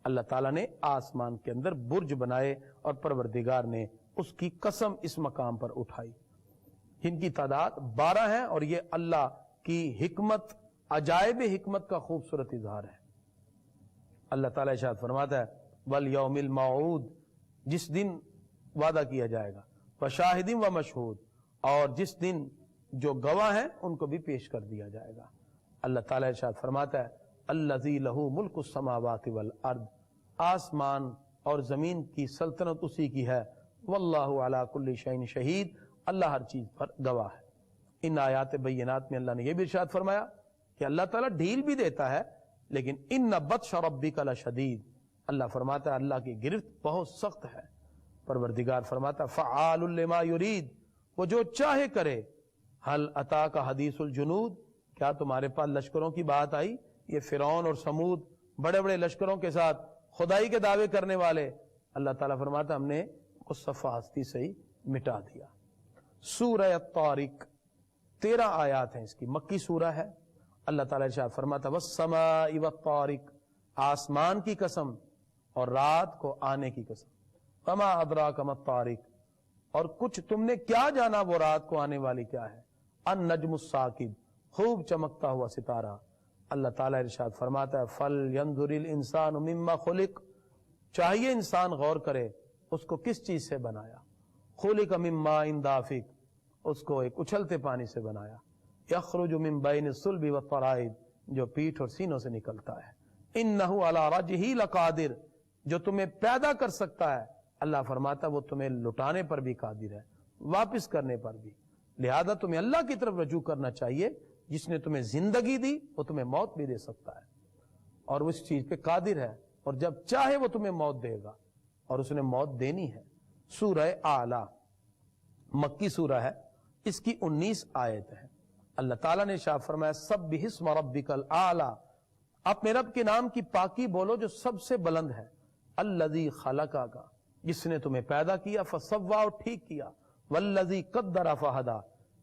اللہ تعالیٰ نے آسمان کے اندر برج بنائے، اور پروردگار نے اس کی قسم اس مقام پر اٹھائی۔ ان کی تعداد 12 ہے، اور یہ اللہ کی حکمت، عجائب حکمت کا خوبصورت اظہار ہے۔ اللہ تعالیٰ ارشاد فرماتا ہے وَالْيَوْمِ الْمَوْعُودِ، جس دن وعدہ کیا جائے گا، وَشَاهِدٍ وَمَشْهُودٍ، اور جس دن جو گواہ ہیں ان کو بھی پیش کر دیا جائے گا۔ اللہ تعالیٰ ارشاد فرماتا ہے الذی لہ ملک السماوات والارض، آسمان اور زمین کی سلطنت اسی کی ہے، واللہ علی کل شیء شہید، اللہ ہر چیز پر گواہ ہے۔ ان آیات بینات میں اللہ نے یہ بھی ارشاد فرمایا کہ اللہ تعالیٰ ڈھیل بھی دیتا ہے، لیکن ان بطش ربک لشدید، اللہ فرماتا ہے اللہ کی گرفت بہت سخت ہے۔ پروردگار فرماتا ہے فعال لما یرید، وہ جو چاہے کرے۔ حل اتاک حدیث الجنود، کیا تمہارے پاس لشکروں کی بات آئی؟ یہ فرعون اور سمود بڑے بڑے لشکروں کے ساتھ خدائی کے دعوے کرنے والے، اللہ تعالیٰ فرماتا ہم نے اس صفحہ ہستی سے ہی مٹا دیا۔ سورہ الطارق 13 آیات ہیں اس کی، مکی سورہ ہے۔ اللہ تعالیٰ ارشاد فرماتا والسماء والطارق، آسمان کی قسم اور رات کو آنے کی قسم۔ وما ادراک ما الطارق، اور کچھ تم نے کیا جانا وہ رات کو آنے والی کیا ہے؟ النجم الثاقب، خوب چمکتا ہوا ستارہ۔ اللہ تعالیٰ ارشاد فرماتا ہے فَلْيَنْظُرِ الْإِنسَانُ مِمَّا خُلِقَ، چاہیے انسان غور کرے اس کو کس چیز سے بنایا۔ خُلِقَ مِن مَاءٍ دَافِقٍ، اس کو ایک اچھلتے پانی سے بنایا۔ يَخْرُجُ مِن بَيْنِ الصُّلْبِ وَالتَّرَائِبِ، جو پیٹھ اور سینوں سے نکلتا ہے۔ إِنَّهُ عَلَى رَجْعِهِ لَقَادِرٌ، جو تمہیں پیدا کر سکتا ہے، اللہ فرماتا ہے وہ تمہیں لٹانے پر بھی قادر ہے، واپس کرنے پر بھی۔ لہذا تمہیں اللہ کی طرف رجوع کرنا چاہیے، جس نے تمہیں زندگی دی وہ تمہیں موت بھی دے سکتا ہے، اور وہ اس چیز پہ قادر ہے، اور جب چاہے وہ تمہیں موت دے گا، اور اس نے موت دینی ہے۔ سورہ اعلیٰ مکی سورہ ہے، اس کی 19 آیت ہے۔ اللہ تعالیٰ نے ارشاد فرمایا سبح اسم ربک الاعلیٰ، اپنے رب کے نام کی پاکی بولو جو سب سے بلند ہے. الذی خلقا کا، جس نے تمہیں پیدا کیا، فسوا، ٹھیک کیا، والذی قدر فہدا،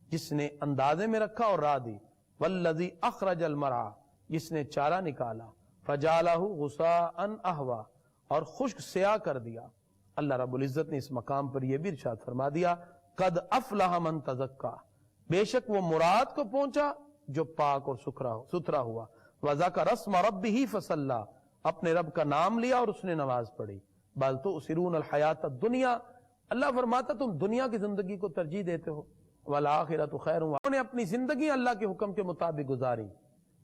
جس نے اندازے میں رکھا اور راہ دی، والذی اخرج المرعى، جس نے چارہ نکالا، فجعلہ غثاء احوا، اور خشک سیاہ کر دیا. اللہ رب العزت نے اس مقام پر یہ بھی ارشاد فرما دیا قد افلح من تزکا، بے شک وہ مراد کو پہنچا جو پاک اور ستھرا ہوا. وذکر اسم ربہ فصلی، اپنے رب کا نام لیا اور اس نے نماز پڑھی. بل تؤثرون الحیات الدنیا، اللہ فرماتا تم دنیا کی زندگی کو ترجیح دیتے ہو. والآخرۃ خیر، انہوں نے اپنی زندگی اللہ کے حکم کے مطابق گزاری،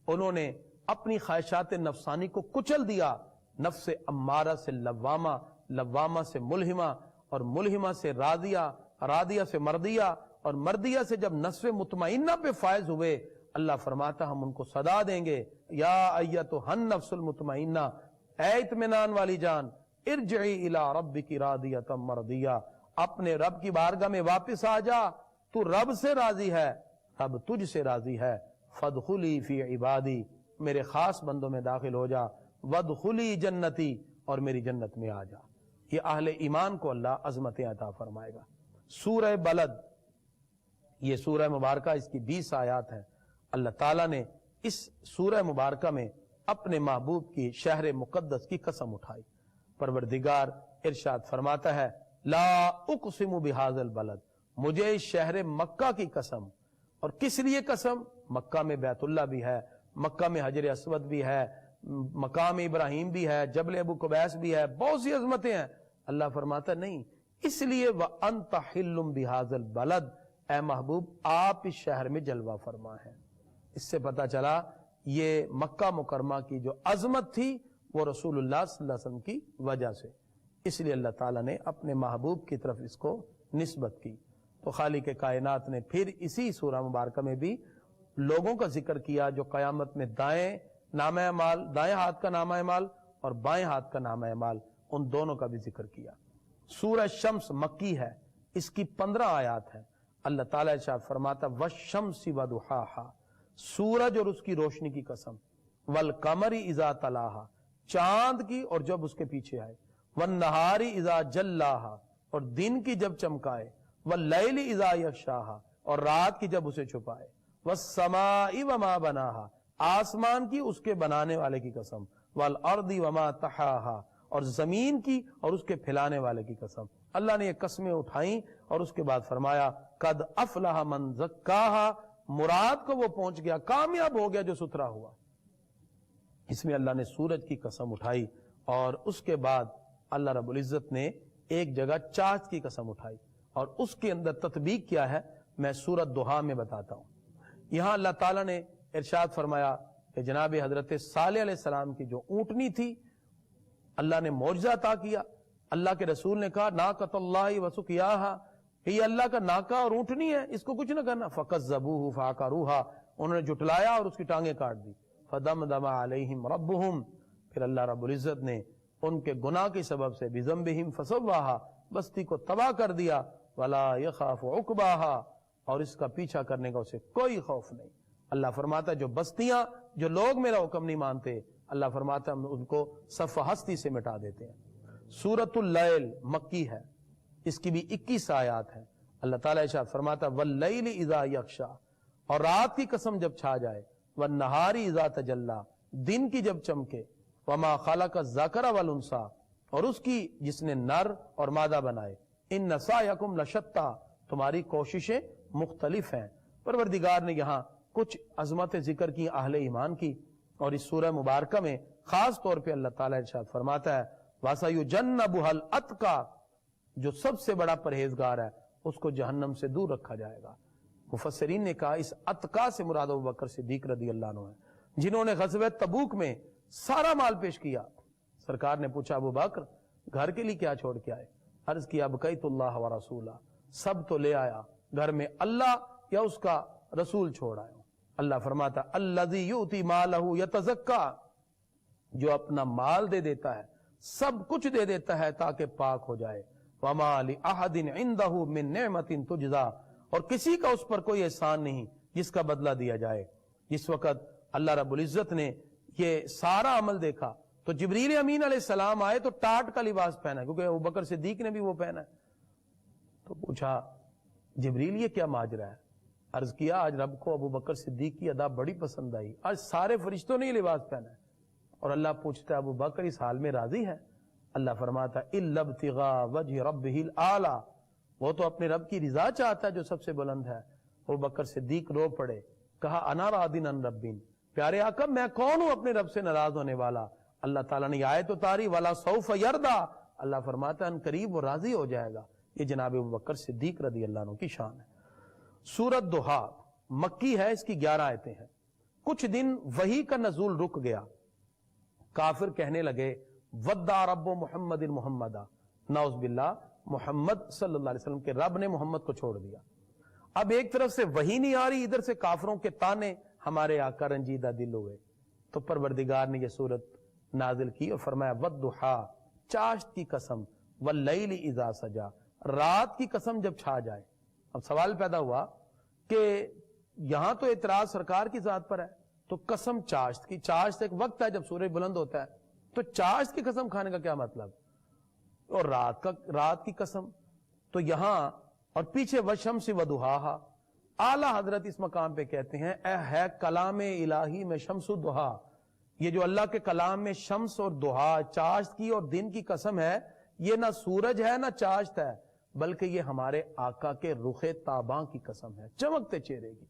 انہوں نے اپنی خواہشات نفسانی کو کچل دیا. نفس امارہ سے لوامہ، لوامہ سے ملہمہ، اور ملہمہ سے راضیہ، راضیہ سے مردیہ، اور مردیہ سے جب نفس مطمئنہ پہ فائز ہوئے، اللہ فرماتا ہم ان کو صدا دیں گے یا ایتھا النفس المطمئنہ، اے اطمینان والی جان، ارجعی الی ربک راضیۃ مرضیہ، اپنے رب کی بارگاہ میں واپس آ جا، تو رب سے راضی ہے، رب تجھ سے راضی ہے. فادخلی فی عبادی، میرے خاص بندوں میں داخل ہو جا. وادخلی جنتی، اور میری جنت میں آ جا. یہ اہل ایمان کو اللہ عظمتیں عطا فرمائے گا. سورہ بلد، یہ سورہ مبارکہ، اس کی 20 آیات ہیں. اللہ تعالیٰ نے اس سورہ مبارکہ میں اپنے محبوب کی شہر مقدس کی قسم اٹھائی. پروردگار ارشاد فرماتا ہے لا اقسم بہذا البلد، مجھے اس شہر مکہ کی قسم. اور کس لیے قسم؟ مکہ میں بیت اللہ بھی ہے، مکہ میں حجر اسود بھی ہے، مقام ابراہیم بھی ہے، جبل ابو قبیس بھی ہے، بہت سی عظمتیں ہیں. اللہ فرماتا نہیں، اس لیے وَأَنْتَ حِلٌّ بِهَذَا الْبَلَدِ، اے محبوب آپ اس شہر میں جلوہ فرما ہے. اس سے پتا چلا یہ مکہ مکرمہ کی جو عظمت تھی وہ رسول اللہ صلی اللہ علیہ وسلم کی وجہ سے، اس لیے اللہ تعالیٰ نے اپنے محبوب کی طرف اس کو نسبت کی. تو خالق کائنات نے پھر اسی سورہ مبارکہ میں بھی لوگوں کا ذکر کیا جو قیامت میں دائیں نامہ اعمال، دائیں ہاتھ کا نامہ اعمال اور بائیں ہاتھ کا نامہ اعمال، ان دونوں کا بھی ذکر کیا. سورہ شمس مکی ہے، اس کی 15 آیات ہیں. اللہ تعالیٰ ارشاد فرماتا والشمس وضحاہا، سورج اور اس کی روشنی کی قسم، والقمر اذا تلاہا، چاند کی اور جب اس کے پیچھے آئے، والنہار اذا جلاہا، اور دن کی جب چمکائے، واللیل اذا یغشاہا، اور رات کی جب اسے چھپائے، والسماء وما بناہا، آسمان کی اس کے بنانے والے کی قسم، والارض وما طحاہا، اور زمین کی اور اس کے پھیلانے والے کی قسم. اللہ نے یہ قسمیں اٹھائیں اور اس کے بعد فرمایا قد افلح من زکاہا، مراد کو وہ پہنچ گیا، کامیاب ہو گیا جو ستھرا ہوا. اس میں اللہ نے سورج کی قسم اٹھائی اور اس کے بعد اللہ رب العزت نے ایک جگہ چاند کی قسم اٹھائی اور اس کے اندر تطبیق کیا ہے میں سورۃ ضحیٰ میں بتاتا ہوں. یہاں اللہ تعالیٰ نے ارشاد فرمایا کہ جناب حضرت صالح علیہ السلام کی جو اونٹنی تھی اللہ نے معجزہ عطا کیا. اللہ کے رسول نے کہا ناقۃ اللہ وسقیاہا، کہ یہ اللہ کا ناکہ اور اونٹنی ہے، اس کو کچھ نہ کرنا. فکذبوہ فعقروہا، انہوں نے جھٹلایا اور اس کی ٹانگیں کاٹ دی. فدمدم علیہم ربہم، پھر اللہ رب العزت نے ان کے گناہ کی سبب سے بذنبہم فسواہا، بستی کو تباہ کر دیا. ولا یخاف عقباہا، اور اس کا پیچھا کرنے کا اسے کوئی خوف نہیں. اللہ فرماتا جو بستیاں، جو لوگ میرا حکم نہیں مانتے، اللہ فرماتا ہم ان کو صف ہستی سے مٹا دیتے ہیں. سورۃ اللیل مکی ہے، اس کی بھی 21 آیات ہیں. اللہ تعالیٰ ارشاد فرماتا واللیل اذا یغشا، اور رات کی قسم جب چھا جائے، والنہار اذا تجلی، دن کی جب چمکے، وما خلق الذکر والانثی، اور اس کی جس نے نر اور مادہ بنائے، ان سعیکم لشتی، تمہاری کوششیں مختلف ہیں. پروردگار نے یہاں کچھ عظمت ذکر کی اہل ایمان کی، اور اس سورہ مبارکہ میں خاص طور پہ اللہ تعالیٰ ارشاد فرماتا ہے وَسَيُجَنَّبُهَا الْأَتْقَى، جو سب سے بڑا پرہیزگار ہے اس کو جہنم سے دور رکھا جائے گا. مفسرین نے کہا اس اتقا سے مراد ابوبکر صدیق رضی اللہ عنہ ہے، جنہوں نے غزوہ تبوک میں سارا مال پیش کیا. سرکار نے پوچھا ابو بکر گھر کے لیے کیا چھوڑ کے آئے؟ عرض کیا بقیت اللہ و رسولہ، سب تو لے آیا، گھر میں اللہ یا اس کا رسول چھوڑ آیا. اللہ فرماتا الذی یؤتی مالہ یتزکا، جو اپنا مال دے دیتا ہے، سب کچھ دے دیتا ہے تاکہ پاک ہو جائے. وما لأحد عنده من نعمت تجزا، اور کسی کا اس پر کوئی احسان نہیں جس کا بدلہ دیا جائے. جس وقت اللہ رب العزت نے یہ سارا عمل دیکھا تو جبریل امین علیہ السلام آئے تو ٹاٹ کا لباس پہنا، کیونکہ ابوبکر صدیق نے بھی وہ پہنا ہے. تو پوچھا جبریل یہ کیا ماجرا ہے؟ عرض کیا آج رب کو ابوبکر صدیق کی ادا بڑی پسند آئی، آج سارے فرشتوں نے یہ لباس پہنا ہے. اور اللہ پوچھتا ہے ابوبکر اس حال میں راضی ہے؟ اللہ فرماتا الا ابتغاء وجہ ربہ الاعلی، وہ تو اپنے رب کی رضا چاہتا ہے جو سب سے بلند ہے. ابوبکر صدیق رو پڑے، کہا انا راضٍ عن ربٍ، پیارے آقا میں کون ہوں اپنے رب سے ناراض ہونے والا؟ اللہ تعالیٰ نے آیت اتاری وَلَا سَوْفَ يَرْضَىٰ، اللہ فرماتا ہے ان قریب وہ راضی ہو جائے گا. یہ جناب ابوبکر صدیق رضی اللہ عنہ کی شان ہے. سورۃ ضحیٰ مکی ہے، اس کی 11 آیتیں ہیں. کچھ دن وحی کا نزول رک گیا، کافر کہنے لگے وَدَّعَ رَبُّ مُحَمَّدٍ مُحَمَّدًا، نعوذ باللہ محمد صلی اللہ علیہ وسلم کے رب نے محمد کو چھوڑ دیا. اب ایک طرف سے وحی نہیں آ رہی، ادھر سے کافروں کے تانے، ہمارے آقا رنجیدہ دل ہوئے. تو پروردگار نے یہ سورت نازل کی اور فرمایا وَالضُّحَىٰ، چاشت کی قسم، وَاللَّيْلِ اِذَا سَجَا، رات کی قسم جب چھا جائے. اب سوال پیدا ہوا کہ یہاں تو اعتراض سرکار کی ذات پر ہے، تو قسم چاشت کی، چاشت ایک وقت ہے جب سورج بلند ہوتا ہے، تو چاشت کی قسم کھانے کا کیا مطلب؟ اور رات کی قسم تو یہاں، اور پیچھے وَالشَّمْسِ وَضُحَاهَا، اعلیٰ حضرت اس مقام پہ کہتے ہیں اے ہے کلام الہی میں شمس و ضحا، یہ جو اللہ کے کلام میں شمس اور ضحا، چاشت کی اور دن کی قسم ہے، یہ نہ سورج ہے نہ چاشت ہے، بلکہ یہ ہمارے آقا کے رخ تاباں کی قسم ہے، چمکتے چہرے کی.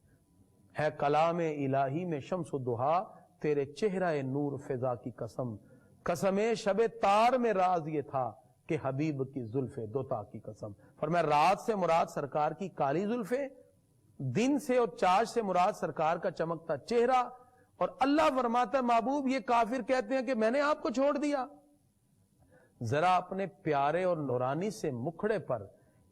ہے کلام الہی میں شمس و ضحا، تیرے چہرہ نور فضا کی قسم، قسم شب تار میں راز یہ تھا کہ حبیب کی زلف دوتا کی قسم. فرمایا رات سے مراد سرکار کی کالی زلفیں، دن سے اور چاشت سے مراد سرکار کا چمکتا چہرہ. اور اللہ فرماتا ہے محبوب یہ کافر کہتے ہیں کہ میں نے آپ کو چھوڑ دیا. ذرا اپنے پیارے اور نورانی سے مکھڑے پر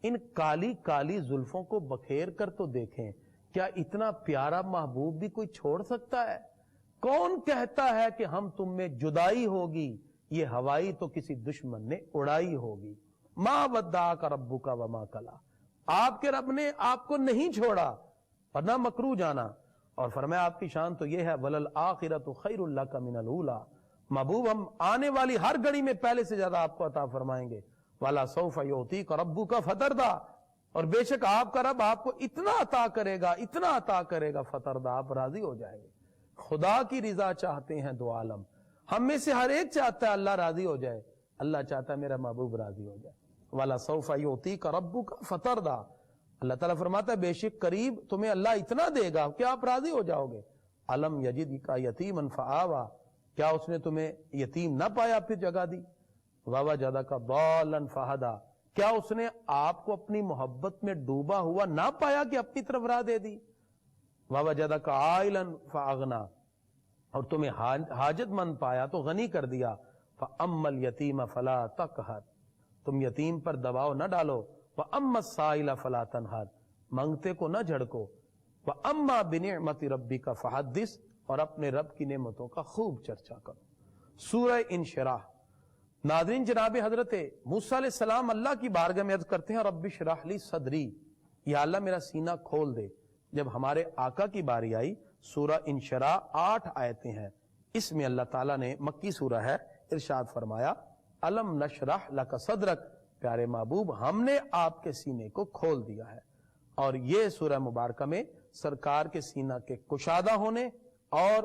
ان کالی کالی زلفوں کو بکھیر کر تو دیکھیں، کیا اتنا پیارا محبوب بھی کوئی چھوڑ سکتا ہے؟ کون کہتا ہے کہ ہم تم میں جدائی ہوگی، یہ ہوائی تو کسی دشمن نے اڑائی ہوگی. ما ودعک ربک وما قلی، آپ کے رب نے آپ کو نہیں چھوڑا اور نہ مکرو جانا. اور فرمایا آپ کی شان تو یہ ہے وَلَلْآخِرَةُ خَيْرٌ لَكَ مِنَ الْأُولَىٰ، محبوب ہم آنے والی ہر گھڑی میں پہلے سے زیادہ آپ کو عطا فرمائیں گے. وَلَا سَوْفَ يُعْطِيكَ رَبُّكَ فَتَرْضَىٰ، اور بے شک آپ کا رب آپ کو اتنا عطا کرے گا، اتنا عطا کرے گا فَتَرْضَىٰ، آپ راضی ہو جائیں گے. خدا کی رضا چاہتے ہیں دو عالم، ہم میں سے ہر ایک چاہتا ہے اللہ راضی ہو جائے، اللہ چاہتا ہے میرا محبوب راضی ہو جائے. وَلَا سَوْفَ يُعْطِيكَ رَبُّكَ فَتَرْضَىٰ، اللہ تعالیٰ فرماتا ہے بے شک قریب تمہیں اللہ اتنا دے گا کہ آپ راضی ہو جاؤ گے. الم یجدک یتیما فآویٰ، کیا اس نے تمہیں یتیم نہ پایا پھر جگہ دی؟ ووجدک ضالا فہدیٰ، کیا اس نے آپ کو اپنی محبت میں ڈوبا ہوا نہ پایا کہ اپنی طرف راہ دے دی؟ ووجدک عائلا فاغنیٰ، اور تمہیں حاجت مند پایا تو غنی کر دیا. فاما الیتیم فلا تقہر، تم یتیم پر دباؤ نہ ڈالو. وَأَمَّا السَّائِلَ فَلَا تَنْهَرْ، مانگتے کو نہ جھڑکو. وَأَمَّا بِنِعْمَةِ رَبِّكَ فَحَدِّثْ، اور اپنے رب کی نعمتوں کا خوب چرچا کرو. سورہ انشراح. ناظرین جناب حضرت موسیٰ علیہ السلام اللہ کی بارگاہ میں عرض کرتے ہیں رب اشرح لی صدری، یا اللہ میرا سینہ کھول دے. جب ہمارے آقا کی باری آئی، سورہ انشراح 8 آیتیں ہیں، اس میں اللہ تعالیٰ نے، مکی سورہ ہے، ارشاد فرمایا الم نشرح لک صدرک، پیارے محبوب ہم نے آپ کے سینے کو کھول دیا ہے. اور یہ سورہ مبارکہ میں سرکار کے سینہ کے کشادہ ہونے اور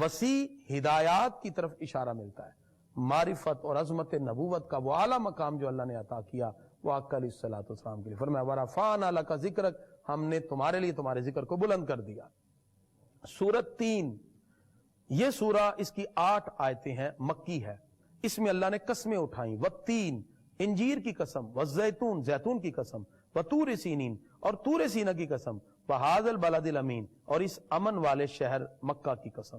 وسیع ہدایات کی طرف اشارہ ملتا ہے. معرفت اور عظمت نبوت کا وہ اعلیٰ مقام جو اللہ نے عطا کیا وہ آقا علیہ الصلوۃ والسلام کے لیے. فرمایا ورفعنا لک ذکرک، ہم نے تمہارے لیے تمہارے ذکر کو بلند کر دیا. سورۃ 3، یہ سورہ اس کی 8 آیتیں ہیں، مکی ہے. اس میں اللہ نے قسمیں اٹھائیں، والتین، انجیر کی قسم، والزیتون، زیتون کی قسم، وطور سینین، اور طور سینہ کی قسم، وہذا البلد الامین، اور اس امن والے شہر مکہ کی قسم.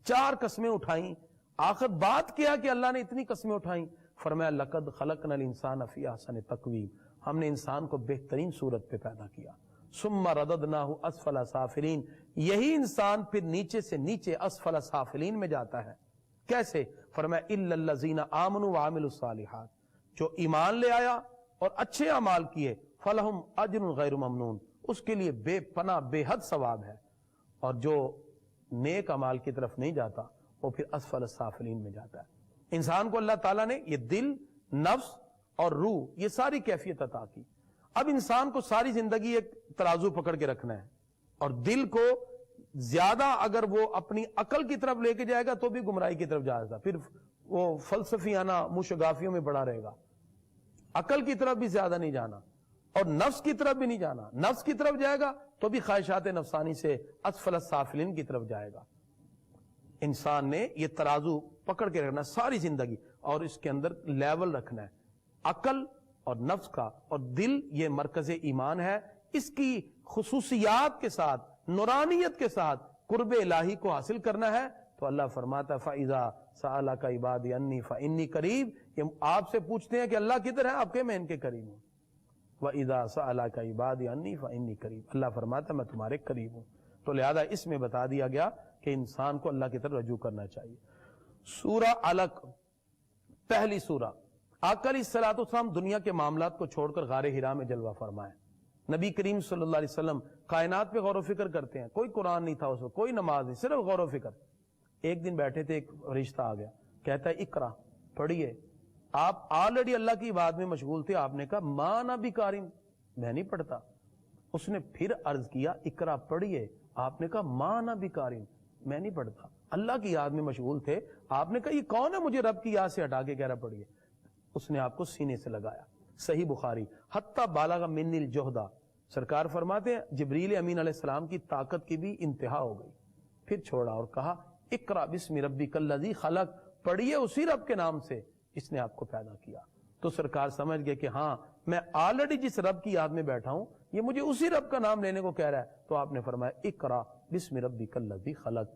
4 قسمیں اٹھائیں. آخر بات کیا کہ اللہ نے اتنی قسمیں اٹھائیں؟ فرمایا لقد خلقنا الانسان فی احسن تقویم، ہم نے انسان کو بہترین صورت پہ پیدا کیا. ثم رددناہ اسفل سافلین، یہی انسان پھر نیچے سے نیچے اسفل سافلین میں جاتا ہے. کیسے؟ فرمایا الا الذین آمنوا وعملوا الصالحات، جو ایمان لے آیا اور اچھے اعمال کیے، فلہم اجر غیر ممنون، اس کے لیے بے پناہ بے حد ثواب ہے. اور جو نیک اعمال کی طرف نہیں جاتا وہ پھر اسفل السافلین میں جاتا ہے۔ انسان کو اللہ تعالیٰ نے یہ دل، نفس اور روح یہ ساری کیفیت عطا کی۔ اب انسان کو ساری زندگی ایک ترازو پکڑ کے رکھنا ہے، اور دل کو زیادہ اگر وہ اپنی عقل کی طرف لے کے جائے گا تو بھی گمراہی کی طرف جائے گا، پھر وہ فلسفیانہ موشگافیوں میں پڑا رہے گا۔ عقل کی طرف بھی زیادہ نہیں جانا اور نفس کی طرف بھی نہیں جانا، نفس کی طرف جائے گا تو بھی خواہشات نفسانی سے اسفل السافلین کی طرف جائے گا۔ انسان نے یہ ترازو پکڑ کے رکھنا ساری زندگی، اور اس کے اندر لیول رکھنا ہے عقل اور نفس کا، اور دل یہ مرکز ایمان ہے۔ اس کی خصوصیات کے ساتھ، نورانیت کے ساتھ قرب الہی کو حاصل کرنا ہے تو اللہ فرماتا ہے فَإِذَا سَأَلَكَ عِبَادِي عَنِّي فَإِنِّي قَرِيبٌ، یہ آپ سے پوچھتے ہیں کہ اللہ کدھر ہے، آپ کہ میں ان کے قریب ہوں۔ وَإِذَا سَأَلَكَ عِبَادِي عَنِّي فَإِنِّي قَرِيبٌ، اللہ فرماتا ہے میں تمہارے قریب ہوں۔ تو لہذا اس میں بتا دیا گیا کہ انسان کو اللہ کی طرف رجوع کرنا چاہیے۔ سورہ علق، پہلی سورہ۔ آقا علیہ الصلوۃ والسلام دنیا کے معاملات کو چھوڑ کر غار حرا میں جلوہ فرمائے۔ نبی کریم صلی اللہ علیہ وسلم کائنات پہ غور و فکر کرتے ہیں، کوئی قرآن نہیں تھا اس وقت، کوئی نماز نہیں، صرف غور و فکر۔ ایک دن بیٹھے تھے، ایک فرشتہ آ گیا، کہتا ہے اقرا، پڑھیے۔ آپ آلریڈی اللہ کی عبادت میں مشغول تھے، آپ نے کہا ما انا بقارئ، میں نہیں پڑھتا۔ اس نے پھر عرض کیا اقرا، پڑھیے۔ آپ نے کہا ما انا بقارئ، میں نہیں پڑھتا۔ اللہ کی یاد میں مشغول تھے، آپ نے کہا یہ کون ہے مجھے رب کی یاد سے ہٹا کے کہہ رہا پڑھیے۔ اس نے آپ کو سینے سے لگایا۔ صحیح بخاری، حتی بالغ منی الجہدہ، سرکار فرماتے ہیں جبریل امین علیہ السلام کی طاقت کی بھی انتہا ہو گئی، پھر چھوڑا اور کہا اقرا بسم ربک الذی خلق، پڑھیے اسی رب کے نام سے اس نے آپ کو پیدا کیا۔ تو سرکار سمجھ گئے کہ ہاں میں آلریڈی جس رب کی یاد میں بیٹھا ہوں یہ مجھے اسی رب کا نام لینے کو کہہ رہا ہے، تو آپ نے فرمایا اقرا بسم ربک الذی خلق۔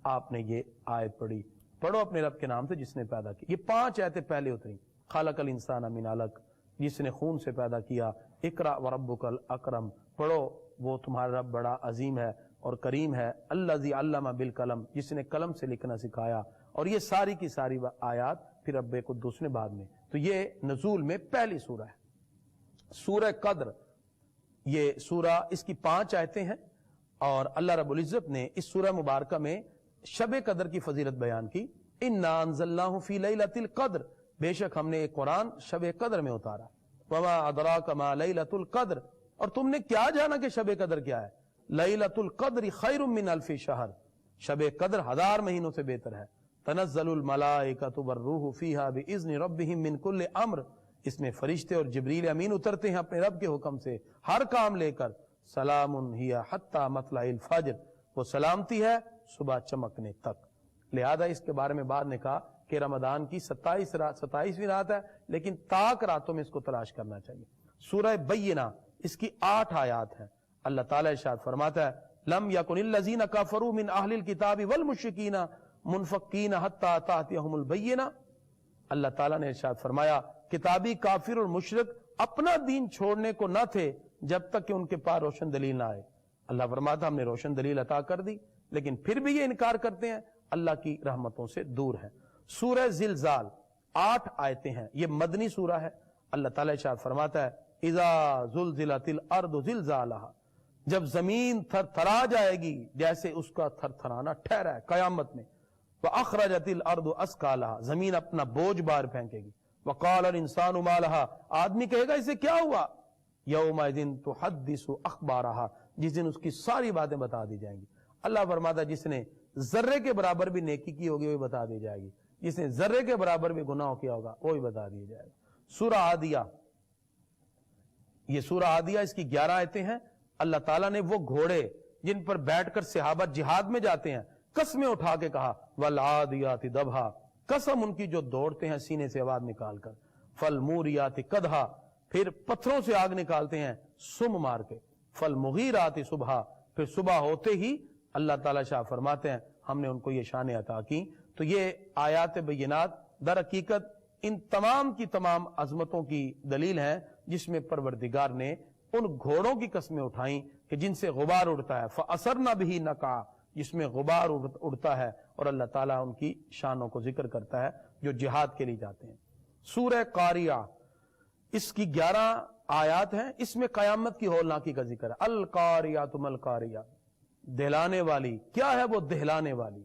آپ نے یہ آیت پڑھی، پڑھو اپنے رب کے نام سے جس نے پیدا کی۔ یہ 5 آیتیں پہلے اتری۔ خلق الانسان من علق، جس نے خون سے پیدا کیا۔ اقرا وربک الاکرم، پڑھو وہ تمہارا رب بڑا عظیم ہے اور کریم ہے۔ الذی علم بالقلم، جس نے قلم سے لکھنا سکھایا۔ اور یہ ساری کی ساری آیات پھر رب قدوس نے بعد میں۔ تو یہ نزول میں پہلی سورہ ہے۔ سورہ قدر، یہ سورہ اس کی 5 آیتیں ہیں، اور اللہ رب العزت نے اس سورہ مبارکہ میں شب قدر کی فضیلت بیان کی۔ انا انزلناہ فی لیلۃ القدر، بے شک ہم نے ایک قرآن شب قدر میں اتارا۔ وما ادراک ما لیلۃ القدر، اور تم نے کیا جانا کہ شب قدر کیا ہے؟ لیلۃ القدر خیر من الف شہر، شب قدر 1000 مہینوں سے بہتر ہے۔ تنزل الملائکۃ والروح فیہا باذن ربہم من کل امر، اس میں فرشتے اور جبریل امین اترتے ہیں اپنے رب کے حکم سے ہر کام لے کر۔ سلام ہی حتی مطلع الفجر، وہ سلامتی ہے صبح چمکنے تک۔ لہذا اس کے بارے میں بعد نے کہا کہ رمضان کی 27ویں رات ہے، لیکن طاق راتوں میں اس کو تلاش کرنا چاہیے۔ سورہ بینہ، اس کی 8 آیات ہیں۔ اللہ تعالیٰ ارشاد فرماتا ہے لم یکن الذین کفروا من اہل الکتاب والمشرکین منفکین حتی تأتیہم البینہ، اللہ تعالیٰ نے ارشاد فرمایا کتابی کافر اور مشرک اپنا دین چھوڑنے کو نہ تھے جب تک کہ ان کے پاس روشن دلیل نہ آئے۔ اللہ فرماتا ہم نے روشن دلیل عطا کر دی، لیکن پھر بھی یہ انکار کرتے ہیں، اللہ کی رحمتوں سے دور ہیں۔ سورہ زلزال، 8 آیتیں ہیں، یہ مدنی سورہ ہے۔ اللہ تعالیٰ ارشاد فرماتا ہے اذا زلزلت الارض زلزالہا، جب زمین تھر تھرا جائے گی جیسے اس کا تھر تھرانا ٹھہرا ہے قیامت میں۔ وَأَخْرَجَتِ الْأَرْضُ أَثْقَالَهَا، زمین اپنا بوجھ باہر پھینکے گی۔ وَقَالَ الْإِنسَانُ مَا لَهَا، آدمی کہے گا اسے کیا ہوا؟ يَوْمَئِذٍ تُحَدِّثُ أَخْبَارَهَا، جس دن اس کی ساری باتیں بتا دی جائیں گی۔ اللہ فرماتا ہے جس نے ذرے کے برابر بھی نیکی کی ہوگی وہ بتا دی جائے گی، جس نے ذرے کے برابر بھی گناہ کیا ہوگا وہ بھی بتا دیا جائے گا۔ سورہ عادیہ، یہ سورہ عادیہ اس کی 11 آیتیں ہیں۔ اللہ تعالیٰ نے وہ گھوڑے جن پر بیٹھ کر صحابہ جہاد میں جاتے ہیں قسمیں اٹھا کے کہا والعادیات ضبحا، قسم ان کی جو دوڑتے ہیں سینے سے آواز نکال کر۔ فالموریات قدحا، پھر پتھروں سے آگ نکالتے ہیں سم مار کے۔ فالمغیرات صبحا، پھر صبح ہوتے ہی اللہ تعالیٰ شاہ فرماتے ہیں ہم نے ان کو یہ شان عطا کی۔ تو یہ آیات بینات در حقیقت ان تمام کی تمام عظمتوں کی دلیل ہیں، جس میں پروردگار نے ان گھوڑوں کی قسمیں اٹھائیں کہ جن سے غبار اڑتا ہے، فَأَثَرْنَ بِهِ نَقْعًا، جس میں غبار اڑتا ہے، اور اللہ تعالیٰ ان کی شانوں کو ذکر کرتا ہے جو جہاد کے لیے جاتے ہیں۔ سورہ قاریہ، اس کی 11 آیات ہیں، اس میں قیامت کی ہولناکی کا ذکر ہے۔ القاریہ تم القاریہ، دہلانے والی، کیا ہے وہ دہلانے والی؟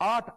8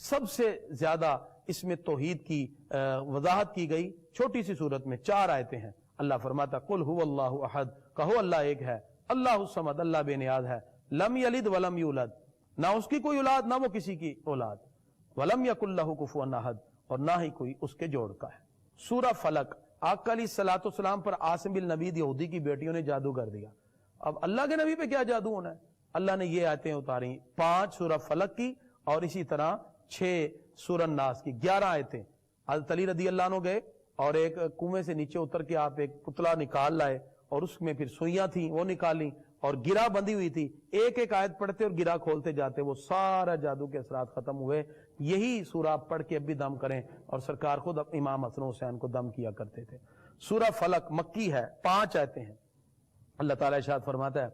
سب سے زیادہ اس میں توحید کی وضاحت کی گئی چھوٹی سی صورت میں 4 آیتیں ہیں۔ اللہ فرماتا قل هو اللہ احد، کہو اللہ ایک ہے، اللہ الصمد، اللہ بے نیاز ہے، لم یلد ولم یولد، نہ اس کی کوئی اولاد نہ وہ کسی کی اولاد، ولم یکن لہ کفوا احد، اور نہ ہی کوئی اس کے جوڑ کا ہے۔ سورہ فلق، آقا علیہ الصلوۃ والسلام پر عاصم بن نبید یہودی کی بیٹیوں نے جادو کر دیا، اب اللہ کے نبی پہ کیا جادو ہونا ہے؟ اللہ نے یہ آیتیں اتاری، 5 سورہ فلق کی اور اسی طرح 6 سورہ ناس کی، 11 آیتیں۔ حضرت علی رضی اللہ عنہ گئے اور ایک کنویں سے نیچے اتر کے آپ ایک پتلا نکال لائے اور اس میں پھر سوئیاں تھیں وہ نکالی اور گرہ بندھی ہوئی تھی، ایک ایک آیت پڑھتے اور گرہ کھولتے جاتے، وہ سارا جادو کے اثرات ختم ہوئے۔ یہی سورہ آپ پڑھ کے اب بھی دم کریں، اور سرکار خود امام حسن و حسین کو دم کیا کرتے تھے۔ سورہ فلق مکی ہے، 5 آیتیں ہیں۔ اللہ تعالیٰ ارشاد فرماتا ہے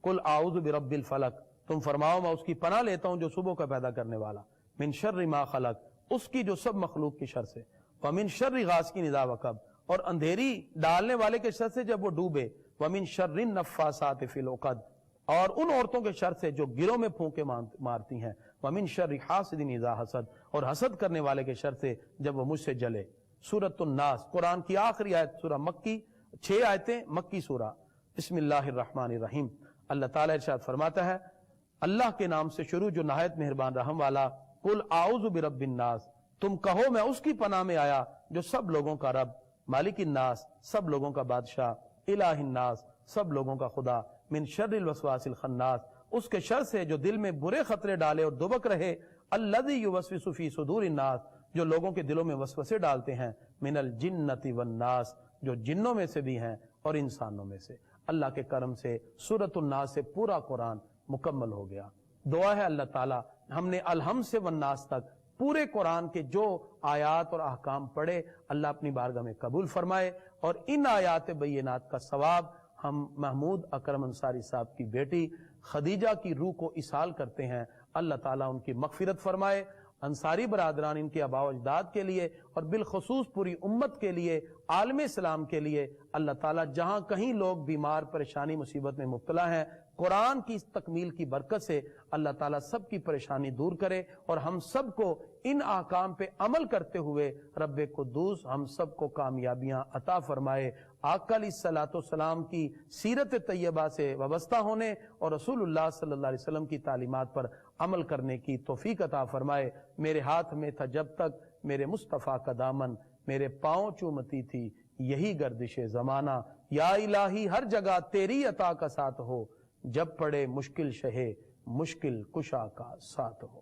قل اعوذ برب الفلق، تم فرماؤ میں اس کی پناہ لیتا ہوں جو صبح کا پیدا کرنے والا، من شر ما خلق، اس کی جو سب مخلوق کی شر سے، ومن شر غاسق اذا وقب، اور اندھیری ڈالنے والے کے شر سے جب وہ ڈوبے، ومن شر النفاثات فی العقد، اور ان عورتوں کے شر سے جو گروں میں پھونکے مارتی ہیں، ومن شر حاسد اذا حسد، اور حسد کرنے والے کے شر سے جب وہ مجھ سے جلے۔ سورۃ الناس قرآن کی آخری آیت، سورہ مکی، 6 آیتیں، مکی سورہ۔ بسم اللہ الرحمن الرحیم، اللہ تعالیٰ ارشاد فرماتا ہے اللہ کے نام سے شروع جو نہایت مہربان رحم والا، قل اعوذ برب الناس، تم کہو میں اس کی پناہ میں آیا جو سب لوگوں کا رب، مالک الناس، سب لوگوں کا بادشاہ، الہ الناس، سب لوگوں کا خدا، من شر الوسواس الخناس، اس کے شر سے جو دل میں برے خطرے ڈالے اور دبک رہے، الذی یوسوس فی صدور الناس، جو لوگوں کے دلوں میں وسوسے ڈالتے ہیں، من الجنۃ والناس، جو جنوں میں سے بھی ہیں اور انسانوں میں سے۔ اللہ کے کرم سے سورۃ الناس سے پورا قرآن مکمل ہو گیا۔ دعا ہے اللہ تعالیٰ ہم نے الحمد سے والناس تک پورے قرآن کے جو آیات اور احکام پڑھے اللہ اپنی بارگاہ میں قبول فرمائے، اور ان آیات بینات کا ثواب ہم محمود اکرم انصاری صاحب کی بیٹی خدیجہ کی روح کو اصال کرتے ہیں، اللہ تعالیٰ ان کی مغفرت فرمائے۔ انصاری برادران ان کے آباء و اجداد کے لیے اور بالخصوص پوری امت کے لیے، عالم اسلام کے لیے، اللہ تعالیٰ جہاں کہیں لوگ بیمار پریشانی مصیبت میں مبتلا ہیں، قرآن کی اس تکمیل کی برکت سے اللہ تعالیٰ سب کی پریشانی دور کرے، اور ہم سب کو ان احکام پہ عمل کرتے ہوئے رب قدوس ہم سب کو کامیابیاں عطا فرمائے۔ آقا علیہ الصلوۃ والسلام کی سیرت طیبہ سے وابستہ ہونے اور رسول اللہ صلی اللہ علیہ وسلم کی تعلیمات پر عمل کرنے کی توفیق عطا فرمائے۔ میرے ہاتھ میں تھا جب تک میرے مصطفیٰ کا دامن، میرے پاؤں چومتی تھی یہی گردش زمانہ، یا الہی ہر جگہ تیری عطا کا ساتھ ہو، جب پڑے مشکل شہے مشکل کشا کا ساتھ ہو۔